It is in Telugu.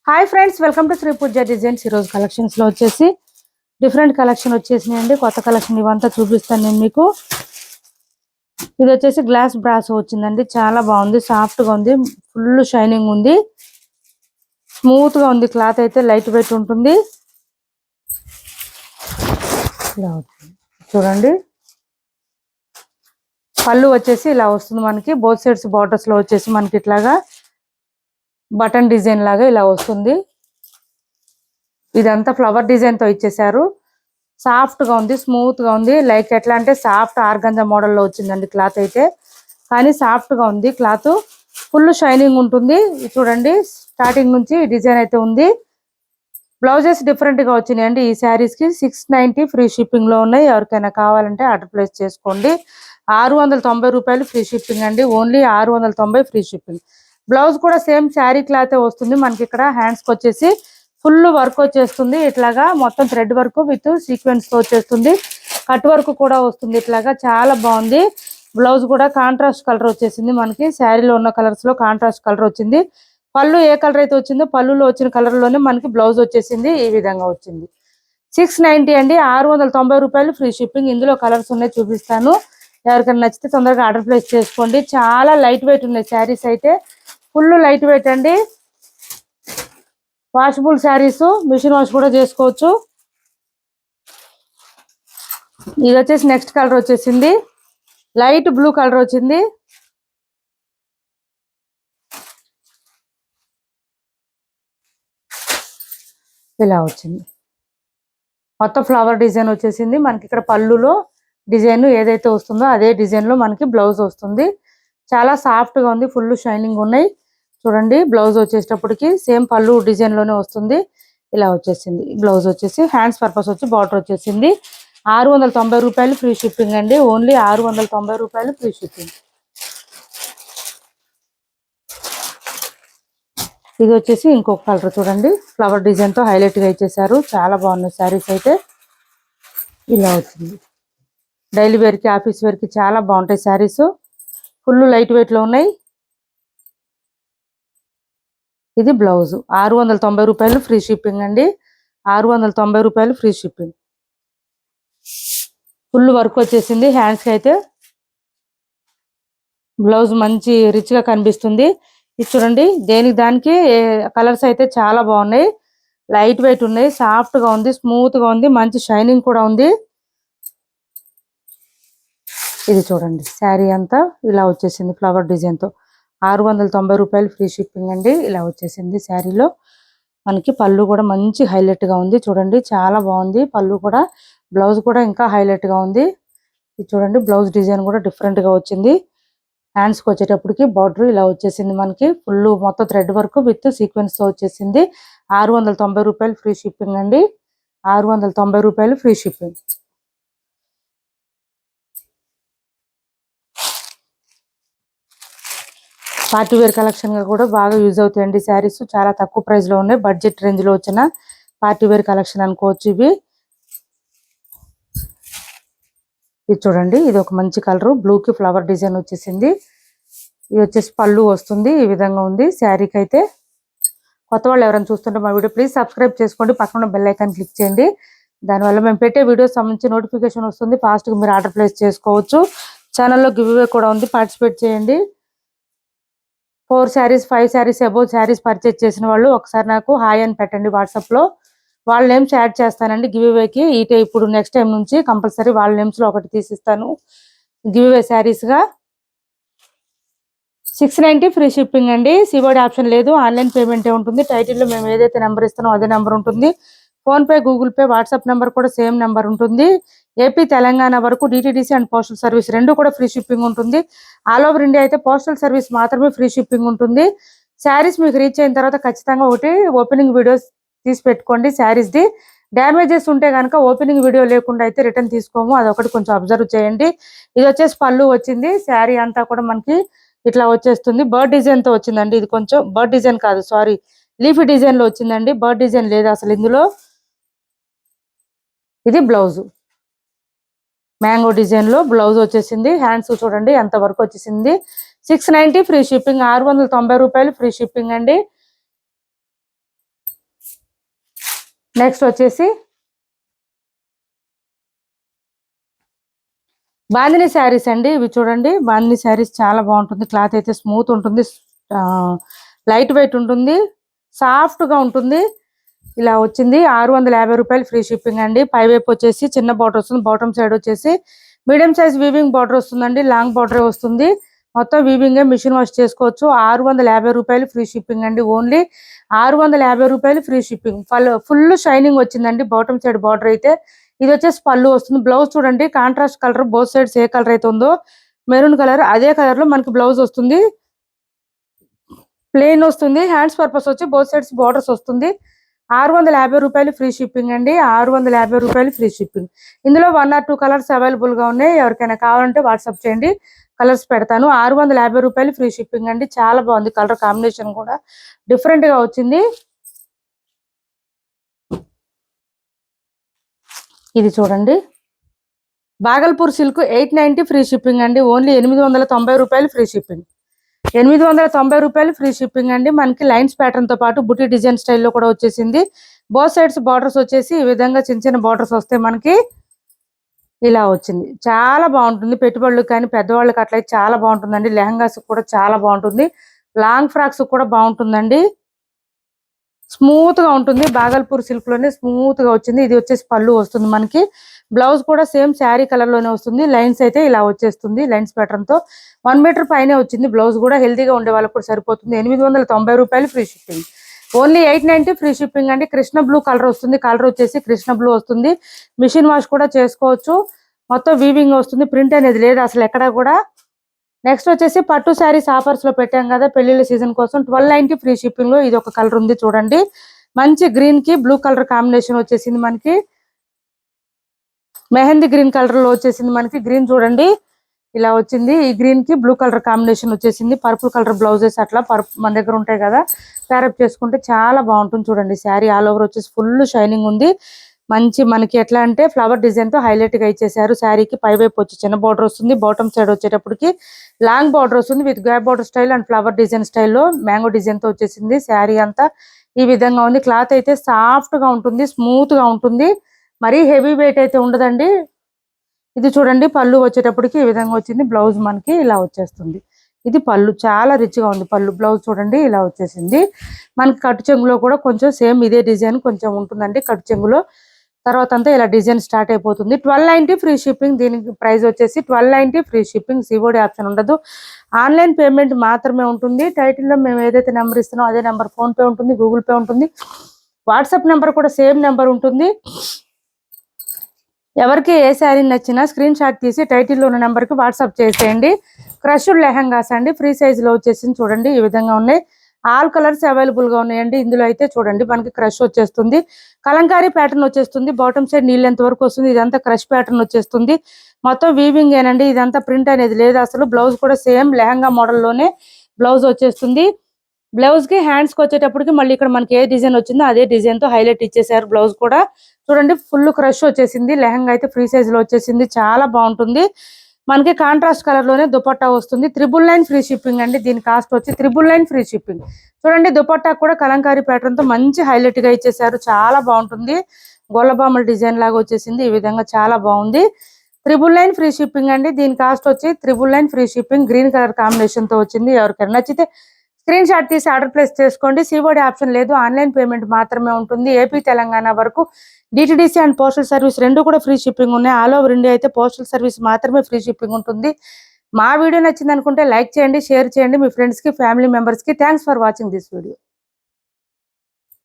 Hi friends, welcome to Shri Pooja designs. ఈరోజు కలెక్షన్స్ లో వచ్చేసి డిఫరెంట్ కలెక్షన్ వచ్చేసినాయండి. కొత్త కలెక్షన్ ఇవంతా చూపిస్తాను నేను మీకు. ఇది వచ్చేసి గ్లాస్ బ్రాస్ వచ్చిందండి. చాలా బాగుంది, సాఫ్ట్ గా ఉంది, ఫుల్ షైనింగ్ ఉంది, స్మూత్ గా ఉంది. క్లాత్ అయితే లైట్ వెయిట్ ఉంటుంది. చూడండి, పళ్ళు వచ్చేసి ఇలా వస్తుంది మనకి. బోత్ సైడ్స్ బార్డర్స్ లో వచ్చేసి మనకి ఇట్లాగా బటన్ డిజైన్ లాగా ఇలా వస్తుంది. ఇదంతా ఫ్లవర్ డిజైన్ తో ఇచ్చేసారు. సాఫ్ట్ గా ఉంది, స్మూత్ గా ఉంది. లైక్ ఎట్లా అంటే సాఫ్ట్ ఆర్గంజా మోడల్ లో వచ్చిందండి క్లాత్ అయితే. కానీ సాఫ్ట్ గా ఉంది క్లాత్, ఫుల్ షైనింగ్ ఉంటుంది. చూడండి, స్టార్టింగ్ నుంచి డిజైన్ అయితే ఉంది. బ్లౌజెస్ డిఫరెంట్ గా వచ్చినాయండి ఈ శారీస్ కి. 690 ఫ్రీ షిప్పింగ్ లో ఉన్నాయి. ఎవరికైనా కావాలంటే ఆర్డర్ ప్లేస్ చేసుకోండి. 690 రూపాయలు ఫ్రీ షిప్పింగ్ అండి. Only 690 free shipping. బ్లౌజ్ కూడా సేమ్ శారీ క్లాత్ వస్తుంది మనకి. ఇక్కడ హ్యాండ్స్ కి వచ్చేసి ఫుల్ వర్క్ వచ్చేస్తుంది. ఇట్లాగా మొత్తం థ్రెడ్ వర్క్ విత్ సీక్వెన్స్ తో వచ్చేస్తుంది. కట్ వర్క్ కూడా వస్తుంది. ఇట్లాగా చాలా బాగుంది. బ్లౌజ్ కూడా కాంట్రాస్ట్ కలర్ వచ్చేసింది మనకి. శారీలో ఉన్న కలర్స్ లో కాంట్రాస్ట్ కలర్ వచ్చింది. పళ్ళు ఏ కలర్ అయితే వచ్చిందో పళ్ళులో వచ్చిన కలర్ లోనే మనకి బ్లౌజ్ వచ్చేసింది. ఈ విధంగా వచ్చింది. 690 అండి, 690 రూపాయలు ఫ్రీ షిప్పింగ్. ఇందులో కలర్స్ ఉన్నాయి, చూపిస్తాను. ఎవరికైనా నచ్చితే తొందరగా ఆర్డర్ ప్లేస్ చేసుకోండి. చాలా లైట్ వెయిట్ ఉన్నాయి శారీస్ అయితే, ఫుల్ లైట్ వెయిట్ అండి. వాషబుల్ శారీస్, మిషన్ వాష్ కూడా చేసుకోవచ్చు. ఇది వచ్చేసి నెక్స్ట్ కలర్ వచ్చేసింది, లైట్ బ్లూ కలర్ వచ్చింది. ఇలా వచ్చింది మొత్తం ఫ్లవర్ డిజైన్ వచ్చేసింది మనకి. ఇక్కడ పళ్ళులో డిజైన్ ఏదైతే వస్తుందో అదే డిజైన్ లో మనకి బ్లౌజ్ వస్తుంది. చాలా సాఫ్ట్ గా ఉంది, ఫుల్ షైనింగ్ ఉన్నాయి. చూడండి, బ్లౌజ్ వచ్చేటప్పటికి సేమ్ పళ్ళు డిజైన్ లోనే వస్తుంది. ఇలా వచ్చేసింది బ్లౌజ్ వచ్చేసి. హ్యాండ్స్ పర్పస్ వచ్చి బార్డర్ వచ్చేసింది. 690 రూపాయలు ఫ్రీ షిప్పింగ్ అండి. ఓన్లీ 690 రూపాయలు ఫ్రీ షిప్పింగ్. ఇది వచ్చేసి ఇంకొక కలర్. చూడండి, ఫ్లవర్ డిజైన్ తో హైలైట్ గా ఇచ్చేసారు. చాలా బాగున్నాయి శారీస్ అయితే. ఇలా వచ్చింది. డైలీ వేర్ కి, ఆఫీస్ వేర్ కి చాలా బాగుంటాయి శారీస్. ఫుల్ లైట్ వెయిట్ లో ఉన్నాయి. ఇది బ్లౌజ్. 690 రూపాయలు ఫ్రీ షిప్పింగ్ అండి. 690 రూపాయలు ఫ్రీ షిప్పింగ్. ఫుల్ వర్క్ వచ్చేసింది హ్యాండ్స్ కి అయితే. బ్లౌజ్ మంచి రిచ్ గా కనిపిస్తుంది. ఇది చూడండి, దేనికి దానికి కలర్స్ అయితే చాలా బాగున్నాయి. లైట్ వెయిట్ ఉన్నాయి, సాఫ్ట్ గా ఉంది, స్మూత్ గా ఉంది, మంచి షైనింగ్ కూడా ఉంది. ఇది చూడండి, శారీ అంతా ఇలా వచ్చేసింది ఫ్లవర్ డిజైన్ తో. 690 రూపాయలు ఫ్రీ షిప్పింగ్ అండి. ఇలా వచ్చేసింది శారీలో మనకి. పళ్ళు కూడా మంచి హైలైట్ గా ఉంది. చూడండి, చాలా బాగుంది పళ్ళు కూడా. బ్లౌజ్ కూడా ఇంకా హైలైట్ గా ఉంది. ఇది చూడండి, బ్లౌజ్ డిజైన్ కూడా డిఫరెంట్ గా వచ్చింది. హ్యాండ్స్ కి వచ్చేటప్పటికి బార్డర్ ఇలా వచ్చేసింది మనకి. ఫుల్ మొత్తం థ్రెడ్ వర్క్ విత్ సీక్వెన్స్ తో వచ్చేసింది. 690 రూపాయలు ఫ్రీ షిప్పింగ్ అండి. 690 రూపాయలు free shipping. Party wear collection గా కూడా బాగా యూజ్ అవుతాయండి శారీస్. చాలా తక్కువ ప్రైస్ లో ఉన్నాయి. బడ్జెట్ రేంజ్ లో వచ్చిన పార్టీ వేర్ కలెక్షన్ అనుకోవచ్చు ఇవి. ఇది చూడండి, ఇది ఒక మంచి కలర్. బ్లూ కి ఫ్లవర్ డిజైన్ వచ్చేసింది. ఇది వచ్చేసి పళ్ళు వస్తుంది. ఈ విధంగా ఉంది శారీకి అయితే. కొత్త వాళ్ళు ఎవరైనా చూస్తుంటే మా వీడియో ప్లీజ్ సబ్స్క్రైబ్ చేసుకోండి. పక్కన బెల్ ఐకాన్ క్లిక్ చేయండి. దానివల్ల మేము పెట్టే వీడియోస్ సంబంధించి నోటిఫికేషన్ వస్తుంది. ఫాస్ట్ గా మీరు ఆర్డర్ ప్లేస్ చేసుకోవచ్చు. ఛానల్లో గివ్ అవే కూడా ఉంది, పార్టిసిపేట్ చేయండి. 4 శారీస్ 5 శారీస్ అబోవ్ శారీస్ పర్చేజ్ చేసిన వాళ్ళు ఒకసారి నాకు హాయ్ అని పెట్టండి వాట్సాప్ లో. వాళ్ళ నేమ్స్ యాడ్ చేస్తానండి గివ్ అవేకి. ఇప్పుడు నెక్స్ట్ టైం నుంచి కంపల్సరీ వాళ్ళ నేమ్స్ లో ఒకటి తీసిస్తాను గివ్ అవే శారీస్ గా. 690 ఫ్రీ షిప్పింగ్ అండి. సిఓడి ఆప్షన్ లేదు, ఆన్లైన్ పేమెంట్ ఉంటుంది. టైటిల్లో మేము ఏదైతే నెంబర్ ఇస్తానో అదే నెంబర్ ఉంటుంది. Phone pay, Google pay, WhatsApp number కూడా సేమ్ నెంబర్ ఉంటుంది. ఏపీ, తెలంగాణ వరకు డిటిడిసి అండ్ పోస్టల్ సర్వీస్ రెండు కూడా ఫ్రీ షిప్పింగ్ ఉంటుంది. ఆల్ ఓవర్ ఇండియా అయితే పోస్టల్ సర్వీస్ మాత్రమే ఫ్రీ షిప్పింగ్ ఉంటుంది. శారీస్ మీకు రీచ్ అయిన తర్వాత ఖచ్చితంగా ఒకటి ఓపెనింగ్ వీడియోస్ తీసి పెట్టుకోండి. శారీస్ ది డ్యామేజెస్ ఉంటే కనుక ఓపెనింగ్ వీడియో లేకుండా అయితే రిటర్న్ తీసుకోము. అదొకటి కొంచెం అబ్జర్వ్ చేయండి. ఇది వచ్చేసి పళ్ళు వచ్చింది. శారీ అంతా కూడా మనకి ఇట్లా వచ్చేస్తుంది. బర్డ్ డిజైన్ తో వచ్చిందండి. ఇది కొంచెం బర్డ్ డిజైన్ కాదు, సారీ, లీఫీ డిజైన్ లో వచ్చిందండి. బర్డ్ డిజైన్ లేదు అసలు ఇందులో. ఇది బ్లౌజ్, మ్యాంగో డిజైన్ లో బ్లౌజ్ వచ్చేసింది. హ్యాండ్స్ చూడండి ఎంత వరకు వచ్చేసింది. 690 ఫ్రీ షిప్పింగ్. 690 రూపాయలు ఫ్రీ షిప్పింగ్ అండి. నెక్స్ట్ వచ్చేసి బాందిని శారీస్ అండి. ఇవి చూడండి, బాందిని శారీస్ చాలా బాగుంటుంది. క్లాత్ అయితే స్మూత్ ఉంటుంది, లైట్ వెయిట్ ఉంటుంది, సాఫ్ట్ గా ఉంటుంది. ఇలా వచ్చింది 650 రూపాయలు ఫ్రీ షిప్పింగ్ అండి. పైవైపు వచ్చేసి చిన్న బార్డర్ వస్తుంది, బాటమ్ సైడ్ వచ్చేసి మీడియం సైజ్ వీవింగ్ బార్డర్ వస్తుందండి. లాంగ్ బార్డర్ వస్తుంది. మొత్తం వీవింగ్ మిషన్ వాష్ చేసుకోవచ్చు. 650 రూపాయలు ఫ్రీ షిప్పింగ్ అండి. ఓన్లీ 650 రూపాయలు ఫ్రీ షిప్పింగ్. ఫుల్ షైనింగ్ వచ్చిందండి బాటమ్ సైడ్ బార్డర్ అయితే. ఇది వచ్చేసి పళ్ళు వస్తుంది. బ్లౌజ్ చూడండి, కాంట్రాస్ట్ కలర్, బోత్ సైడ్స్ ఏ కలర్ అయితే ఉందో మెరూన్ కలర్, అదే కలర్ లో మనకి బ్లౌజ్ వస్తుంది. ప్లెయిన్ వస్తుంది. హ్యాండ్స్ పర్పస్ వచ్చి బోత్ సైడ్స్ బార్డర్స్ వస్తుంది. 650 రూపాయలు ఫ్రీ షిప్పింగ్ అండి. 650 రూపాయలు ఫ్రీ షిప్పింగ్. ఇందులో 1 or 2 కలర్స్ అవైలబుల్ గా ఉన్నాయి. ఎవరికైనా కావాలంటే వాట్సాప్ చేయండి, కలర్స్ పెడతాను. 650 రూపాయలు ఫ్రీ షిప్పింగ్ అండి. చాలా బాగుంది, కలర్ కాంబినేషన్ కూడా డిఫరెంట్ గా వచ్చింది. ఇది చూడండి, బాగల్పూర్ సిల్క్ 890 ఫ్రీ షిప్పింగ్ అండి. ఓన్లీ 890 రూపాయలు ఫ్రీ షిప్పింగ్. 890 రూపాయలు ఫ్రీ షిప్పింగ్ అండి. మనకి లైన్స్ ప్యాటర్న్ తో పాటు బుటీ డిజైన్ స్టైల్లో కూడా వచ్చేసింది. బోత్ సైడ్స్ బార్డర్స్ వచ్చేసి ఈ విధంగా చిన్న చిన్న బార్డర్స్ వస్తాయి మనకి. ఇలా వచ్చింది, చాలా బాగుంటుంది. పెట్టుబడులకు కానీ పెద్దవాళ్ళకి అట్లయితే చాలా బాగుంటుందండి. లెహంగాస్ కూడా చాలా బాగుంటుంది, లాంగ్ ఫ్రాక్స్ కూడా బాగుంటుందండి. స్మూత్ గా ఉంటుంది. బాగల్పూర్ సిల్క్ లోనే స్మూత్ గా వచ్చింది. ఇది వచ్చేసి పళ్ళు వస్తుంది మనకి. బ్లౌజ్ కూడా సేమ్ శారీ కలర్ లోనే వస్తుంది. లైన్స్ అయితే ఇలా వచ్చేస్తుంది, లైన్స్ ప్యాటర్న్ తో 1 మీటర్ పైనే వచ్చింది. బ్లౌజ్ కూడా హెల్తీగా ఉండే వాళ్ళకి కూడా సరిపోతుంది. 890 రూపాయలు free shipping. Only 890 free shipping అండి. కృష్ణ బ్లూ కలర్ వస్తుంది. కలర్ వచ్చేసి కృష్ణ బ్లూ వస్తుంది. మిషన్ వాష్ కూడా చేసుకోవచ్చు. మొత్తం వీవింగ్ వస్తుంది, ప్రింట్ అనేది లేదు అసలు ఎక్కడ కూడా. నెక్స్ట్ వచ్చేసి పట్టు శారీస్ ఆఫర్స్ లో పెట్టాం కదా పెళ్లిళ్ళ సీజన్ కోసం. 1290 ఫ్రీ షిప్పింగ్ లో ఇది ఒక కలర్ ఉంది చూడండి. మంచి గ్రీన్ కి బ్లూ కలర్ కాంబినేషన్ వచ్చేసింది మనకి. మెహందీ గ్రీన్ కలర్ లో వచ్చేసింది మనకి. గ్రీన్ చూడండి ఇలా వచ్చింది. ఈ గ్రీన్ కి బ్లూ కలర్ కాంబినేషన్ వచ్చేసింది. పర్పుల్ కలర్ బ్లౌజెస్ అట్లా మన దగ్గర ఉంటాయి కదా, ప్యారప్ చేసుకుంటే చాలా బాగుంటుంది. చూడండి శారీ ఆల్ ఓవర్ వచ్చేసి ఫుల్ షైనింగ్ ఉంది. మంచి మనకి ఎట్లా అంటే ఫ్లవర్ డిజైన్ తో హైలైట్ గా ఇచ్చేసారు. శారీకి పైవైపు వచ్చి చిన్న బార్డర్ వస్తుంది. బాటమ్ సైడ్ వచ్చేటప్పటికి లాంగ్ బార్డర్ వస్తుంది with gap border style and flower design స్టైల్లో మ్యాంగో డిజైన్ తో వచ్చేసింది. శారీ అంతా ఈ విధంగా ఉంది. క్లాత్ అయితే సాఫ్ట్ గా ఉంటుంది, స్మూత్ గా ఉంటుంది, మరీ హెవీ వెయిట్ అయితే ఉండదండి. ఇది చూడండి పళ్ళు వచ్చేటప్పటికి ఈ విధంగా వచ్చింది. బ్లౌజ్ మనకి ఇలా వచ్చేస్తుంది. ఇది పళ్ళు, చాలా రిచ్ గా ఉంది పళ్ళు. బ్లౌజ్ చూడండి ఇలా వచ్చేసింది మనకి. కట్టు చెంగులో కూడా కొంచెం సేమ్ ఇదే డిజైన్ కొంచెం ఉంటుందండి కట్టు చెంగులో. తర్వాత అంతా ఇలా డిజైన్ స్టార్ట్ అయిపోతుంది. 1290 ఫ్రీ షిప్పింగ్. దీనికి ప్రైస్ వచ్చేసి 1290 ఫ్రీ షిప్పింగ్. సిఓడి ఆప్షన్ ఉండదు, ఆన్లైన్ పేమెంట్ మాత్రమే ఉంటుంది. టైటిల్లో మేము ఏదైతే నెంబర్ ఇస్తున్నామో అదే నెంబర్ ఫోన్ పే ఉంటుంది, గూగుల్ పే ఉంటుంది, వాట్సాప్ నెంబర్ కూడా సేమ్ నెంబర్ ఉంటుంది. ఎవరికి ఏ శారీ నచ్చినా స్క్రీన్ షాట్ తీసి టైటిల్లో ఉన్న నెంబర్కి వాట్సాప్ చేసేయండి. క్రష్డ్ లెహంగాస్ అండి, ఫ్రీ సైజులో వచ్చేసింది. చూడండి ఈ విధంగా ఉన్నాయి. ఆల్ కలర్స్ అవైలబుల్ గా ఉన్నాయండి. ఇందులో అయితే చూడండి మనకి క్రష్ వచ్చేస్తుంది, కలంకారీ ప్యాటర్న్ వచ్చేస్తుంది. బాటమ్ సైడ్ నీళ్ళెంత వరకు వస్తుంది. ఇదంతా క్రష్ ప్యాటర్న్ వచ్చేస్తుంది. మొత్తం వీవింగ్ ఏనండి, ఇదంతా ప్రింట్ అనేది లేదు అసలు. బ్లౌజ్ కూడా సేమ్ లెహంగా మోడల్లోనే బ్లౌజ్ వచ్చేస్తుంది. బ్లౌజ్ కి హ్యాండ్స్ కి వచ్చేటప్పటికి మళ్ళీ ఇక్కడ మనకి ఏ డిజైన్ వచ్చిందో అదే డిజైన్ తో హైలైట్ ఇచ్చేసారు. బ్లౌజ్ కూడా చూడండి ఫుల్ క్రష్ వచ్చేసింది. లెహంగా అయితే ఫ్రీ సైజ్ లో వచ్చేసింది, చాలా బాగుంటుంది. మనకి కాంట్రాస్ట్ కలర్ లోనే దుపట్టా వస్తుంది. 999 ఫ్రీ షిప్పింగ్ అండి. దీని కాస్ట్ వచ్చి 999 ఫ్రీ షిప్పింగ్. చూడండి దుపట్టా కూడా కలంకారీ ప్యాటర్న్ తో మంచి హైలైట్ గా ఇచ్చేసారు, చాలా బాగుంటుంది. గొల్లబామల డిజైన్ లాగా వచ్చేసింది ఈ విధంగా, చాలా బాగుంది. 999 ఫ్రీ షిప్పింగ్ అండి. దీని కాస్ట్ వచ్చి 999 free shipping. Green colour combination తో వచ్చింది. ఎవరికైనా నచ్చితే స్క్రీన్ షాట్ తీసి ఆర్డర్ ప్లేస్ చేసుకోండి. సిఓడి ఆప్షన్ లేదు, ఆన్లైన్ పేమెంట్ మాత్రమే ఉంటుంది. ఏపీ తెలంగాణ వరకు డిటిడిసి అండ్ పోస్టల్ సర్వీస్ రెండు కూడా ఫ్రీ షిప్పింగ్ ఉన్నాయి. ఆల్ ఓవర్ ఇండియా అయితే పోస్టల్ సర్వీస్ మాత్రమే ఫ్రీ షిప్పింగ్ ఉంటుంది. మా వీడియో నచ్చింది అనుకుంటే లైక్ చేయండి, షేర్ చేయండి మీ ఫ్రెండ్స్ కి, ఫ్యామిలీ మెంబర్స్ కి. Thanks for watching this video.